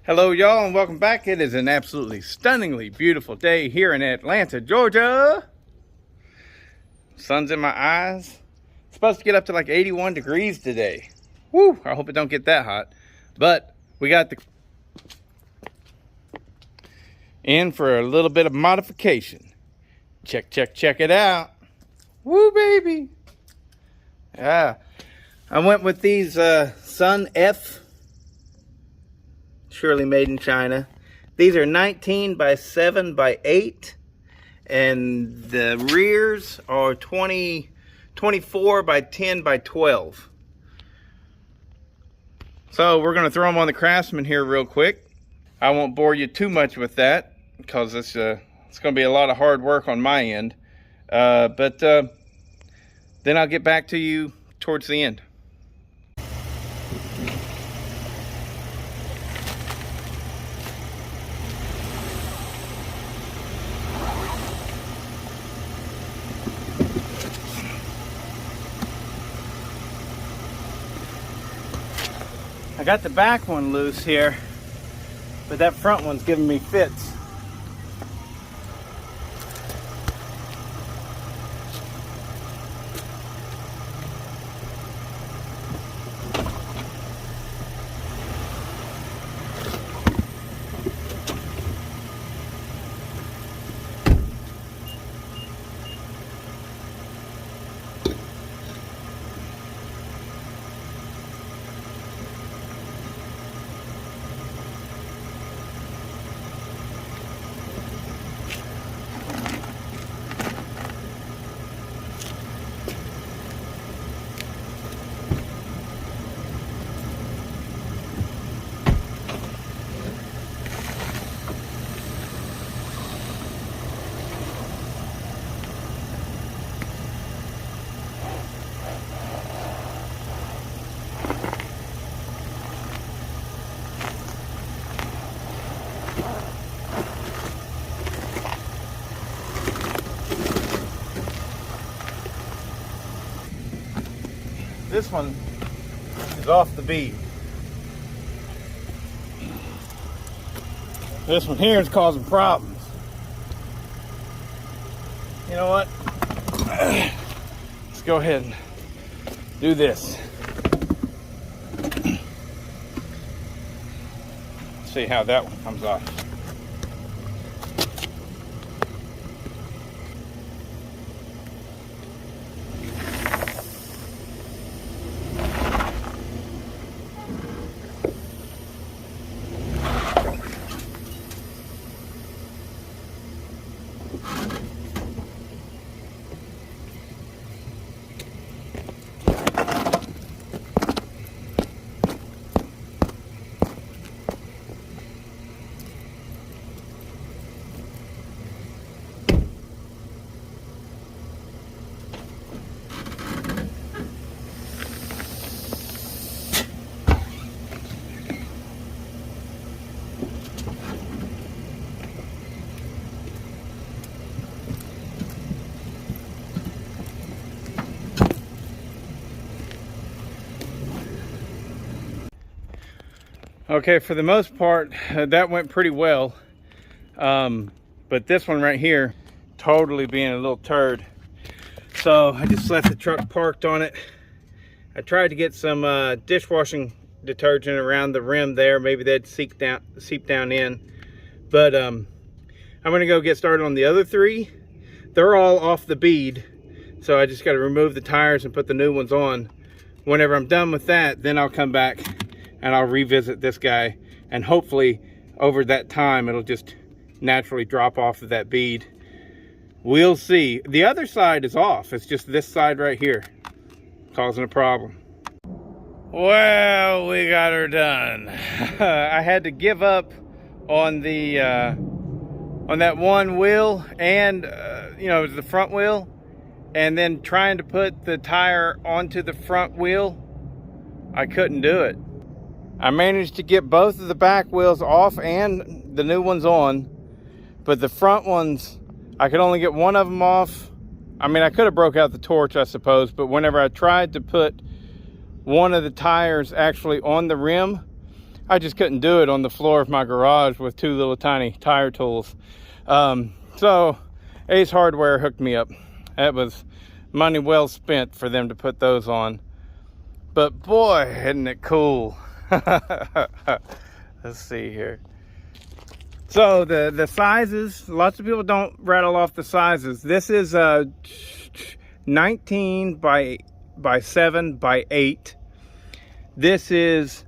Hello y'all and welcome back. It is an absolutely stunningly beautiful day here in Atlanta, Georgia. Sun's in my eyes. It's supposed to get up to like 81 degrees today. Woo, I hope it don't get that hot. But we got the in for a little bit of modification. Check it out. Woo baby. Yeah. I went with these Sun F, surely made in China. These are 19 by 7 by 8, and the rears are 24 by 10 by 12. So we're going to throw them on the Craftsman here real quick. I won't bore you too much with that because it's going to be a lot of hard work on my end. But then I'll get back to you towards the end. I got the back one loose here, but that front one's giving me fits. This one is off the bead. This one here is causing problems. You know what? Let's go ahead and do this. See how that one comes off. Okay, for the most part, that went pretty well. But this one right here, totally being a little turd. So I just left the truck parked on it. I tried to get some dishwashing detergent around the rim there. Maybe that'd seep down in. But I'm gonna go get started on the other three. They're all off the bead. So I just gotta remove the tires and put the new ones on. Whenever I'm done with that, then I'll come back and I'll revisit this guy, and hopefully over that time it'll just naturally drop off of that bead. We'll see. The other side is off. It's just this side right here causing a problem. Well, we got her done. I had to give up on the on that one wheel, and you know, it was the front wheel, and then trying to put the tire onto the front wheel, I couldn't do it. I managed to get both of the back wheels off and the new ones on, but the front ones, I could only get one of them off. I mean, I could have broke out the torch, I suppose, but whenever I tried to put one of the tires actually on the rim, I just couldn't do it on the floor of my garage with two little tiny tire tools. So Ace Hardware hooked me up. That was money well spent for them to put those on. But boy, isn't it cool. Let's see here. So the sizes, lots of people don't rattle off the sizes. This is 19 by 7 by 8. This is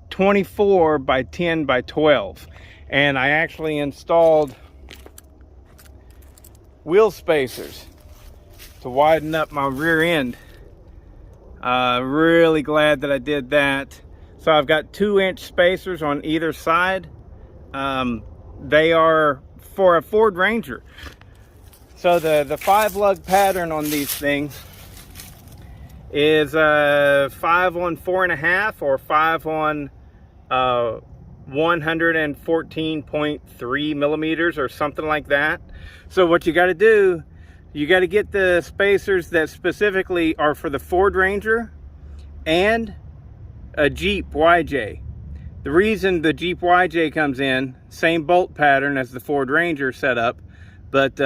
24 by 10 by 12. And I actually installed wheel spacers to widen up my rear end. Really glad that I did that. So I've got 2-inch spacers on either side. They are for a Ford Ranger. So the 5-lug pattern on these things is 5 on 4.5 or 5 on 114.3 millimeters or something like that. So what you got to do, you got to get the spacers that specifically are for the Ford Ranger and a Jeep YJ. The reason the Jeep YJ comes in, same bolt pattern as the Ford Ranger setup, but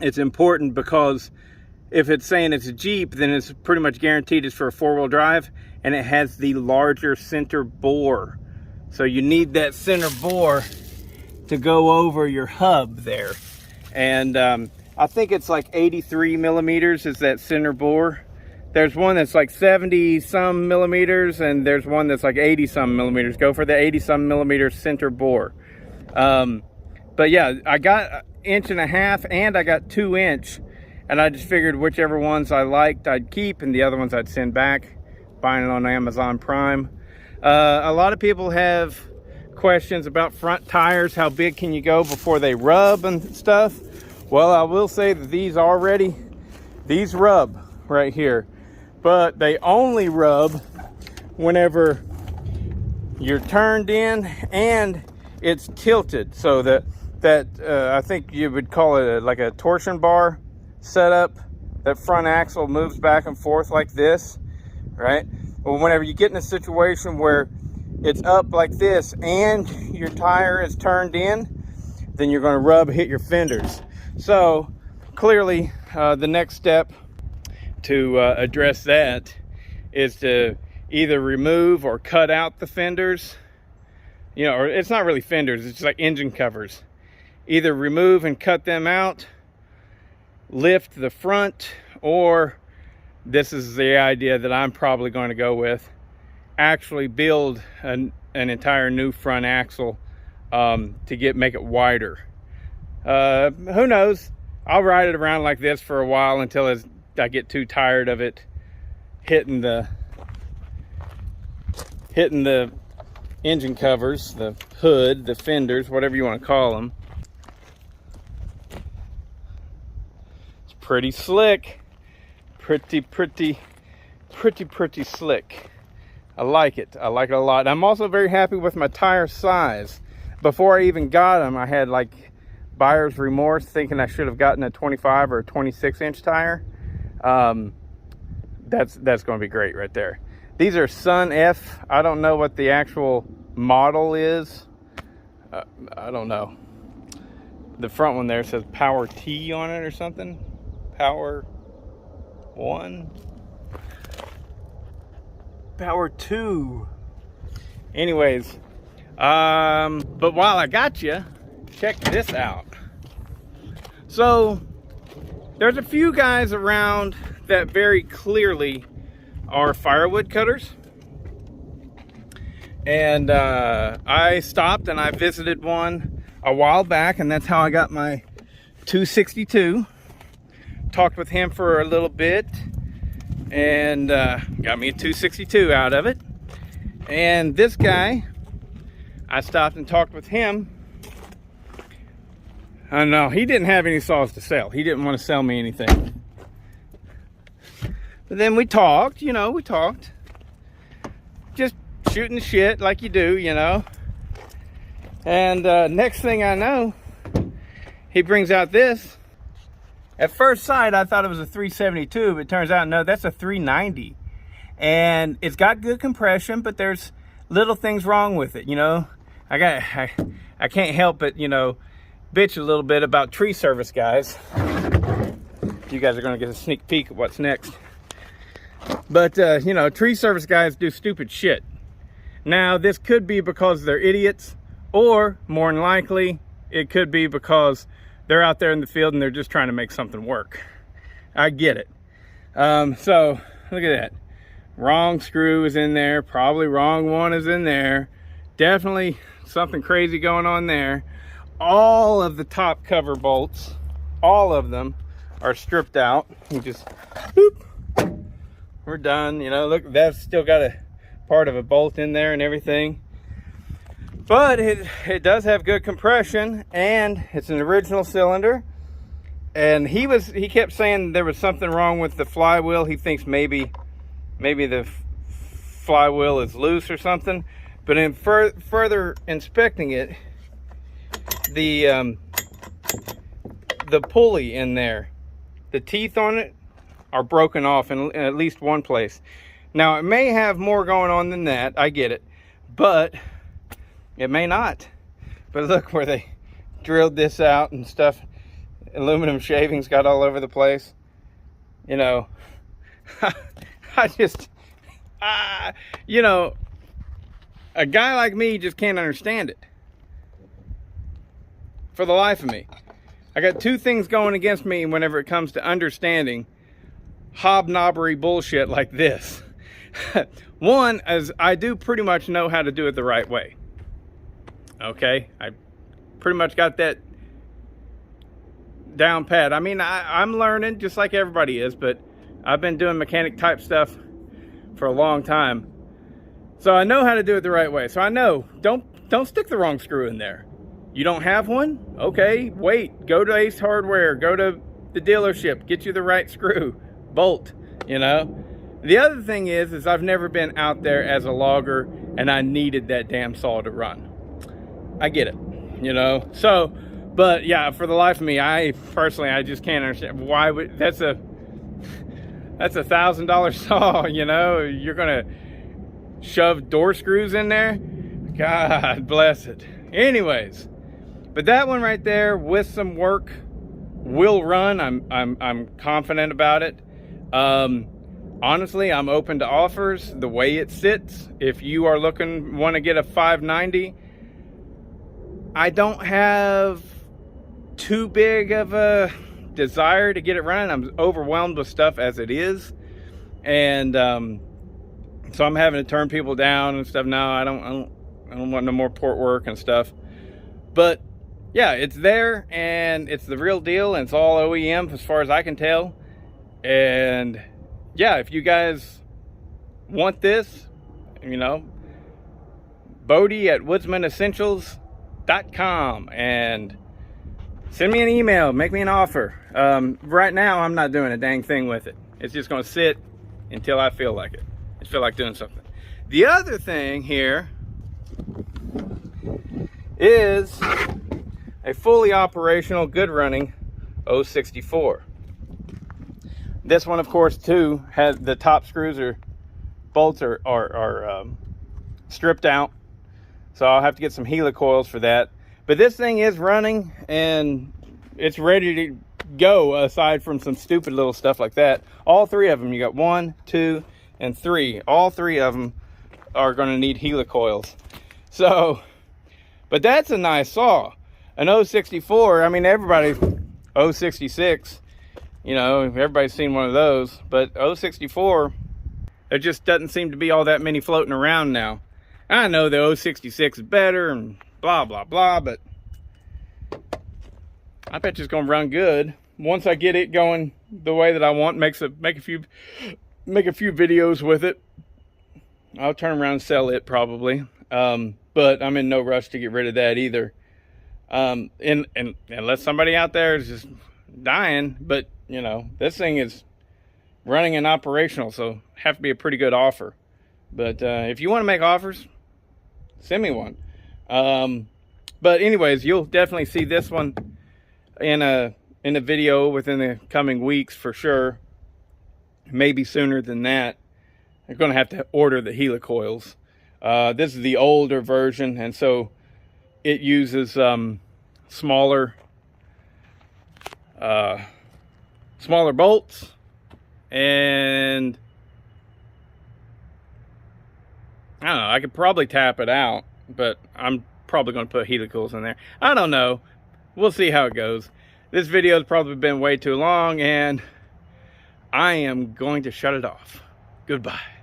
it's important because if it's saying it's a Jeep, then it's pretty much guaranteed it's for a 4-wheel drive, and it has the larger center bore. So you need that center bore to go over your hub there. And I think it's like 83 millimeters is that center bore. There's one that's like 70 some millimeters, and there's one that's like 80 some millimeters. Go for the 80 some millimeter center bore. But yeah, I got 1.5 inch and I got 2-inch, and I just figured whichever ones I liked I'd keep, and the other ones I'd send back, buying it on Amazon Prime. A lot of people have questions about front tires. How big can you go before they rub and stuff? Well, I will say that these rub right here, but they only rub whenever you're turned in and it's tilted. So that I think you would call it like a torsion bar setup. That front axle moves back and forth like this, right? Well, whenever you get in a situation where it's up like this and your tire is turned in, then you're going to hit your fenders. So clearly the next step to address that is to either remove or cut out the fenders. You know, or it's not really fenders, it's just like engine covers. Either remove and cut them out, lift the front, or this is the idea that I'm probably going to go with, actually build an entire new front axle to make it wider. Who knows? I'll ride it around like this for a while until I get too tired of it hitting the engine covers, the hood, the fenders, whatever you want to call them. It's pretty slick. Pretty slick. I like it. I like it a lot. I'm also very happy with my tire size. Before I even got them, I had like buyer's remorse, thinking I should have gotten a 25 or a 26-inch tire. That's going to be great right there. These are Sun F. I don't know what the actual model is. I don't know. The front one there says Power T on it or something. Power 1. Power 2. Anyways, but while I got you, check this out. So there's a few guys around that very clearly are firewood cutters, and I stopped and I visited one a while back, and that's how I got my 262. Talked with him for a little bit and got me a 262 out of it. And this guy, I stopped and talked with him. No, he didn't have any saws to sell. He didn't want to sell me anything. But then we talked, just shooting the shit like you do, And next thing I know, he brings out this. At first sight, I thought it was a 372, but it turns out, no, that's a 390. And it's got good compression, but there's little things wrong with it, you know. I can't help but, you know, bitch a little bit about tree service guys. You guys are going to get a sneak peek of what's next. But, you know, tree service guys do stupid shit. Now, this could be because they're idiots, or more than likely, it could be because they're out there in the field and they're just trying to make something work. I get it. So, look at that. Wrong screw is in there. Probably wrong one is in there. Definitely something crazy going on there. All of the top cover bolts, all of them are stripped out. You just, boop, we're done. You know, look, that's still got a part of a bolt in there and everything. But it does have good compression, and it's an original cylinder. And he kept saying there was something wrong with the flywheel. He thinks maybe the flywheel is loose or something. But in further inspecting it, the pulley in there, the teeth on it are broken off in at least one place. Now, it may have more going on than that, I get it, but it may not. But look where they drilled this out and stuff. Aluminum shavings got all over the place. You know, I just, you know, a guy like me just can't understand it. For the life of me. I got two things going against me whenever it comes to understanding hobnobbery bullshit like this. One is I do pretty much know how to do it the right way. Okay, I pretty much got that down pat. I mean, I'm learning just like everybody is, but I've been doing mechanic type stuff for a long time, so I know how to do it the right way. So I know don't stick the wrong screw in there. You don't have one? Okay, wait, go to Ace Hardware, go to the dealership, get you the right screw, bolt, you know. The other thing is I've never been out there as a logger and I needed that damn saw to run. I get it, you know. So, but yeah, for the life of me, I just can't understand why would that's a $1,000 saw, you know. You're gonna shove door screws in there? God bless it. Anyways, but that one right there with some work will run. I'm confident about it. Honestly, I'm open to offers the way it sits. If you are want to get a 590, I don't have too big of a desire to get it running. I'm overwhelmed with stuff as it is, and so I'm having to turn people down and stuff. No, I don't want no more port work and stuff. But yeah, it's there and it's the real deal, and it's all OEM as far as I can tell. And yeah, if you guys want this, you know, Bodie at woodsmanessentials.com, and send me an email, make me an offer. Right now, I'm not doing a dang thing with it. It's just gonna sit until I feel like it. I feel like doing something. The other thing here is a fully operational, good running 064. This one, of course, too, has the top screws or bolts are stripped out. So I'll have to get some helicoils for that. But this thing is running and it's ready to go, aside from some stupid little stuff like that. All three of them, you got 1, 2, and 3. All three of them are going to need helicoils. So, but that's a nice saw. An 064, I mean, everybody, 066, you know, everybody's seen one of those. But 064, there just doesn't seem to be all that many floating around now. I know the 066 is better and blah, blah, blah, but I bet it's going to run good. Once I get it going the way that I want, make a few videos with it, I'll turn around and sell it probably. But I'm in no rush to get rid of that either. And unless somebody out there is just dying, but you know, this thing is running and operational, so have to be a pretty good offer. But if you want to make offers, send me one. But anyways, you'll definitely see this one in a video within the coming weeks for sure. Maybe sooner than that. I'm going to have to order the helicoils. This is the older version, and so it uses smaller bolts, and I don't know, I could probably tap it out, but I'm probably going to put helicals in there. I don't know. We'll see how it goes. This video has probably been way too long, and I am going to shut it off. Goodbye.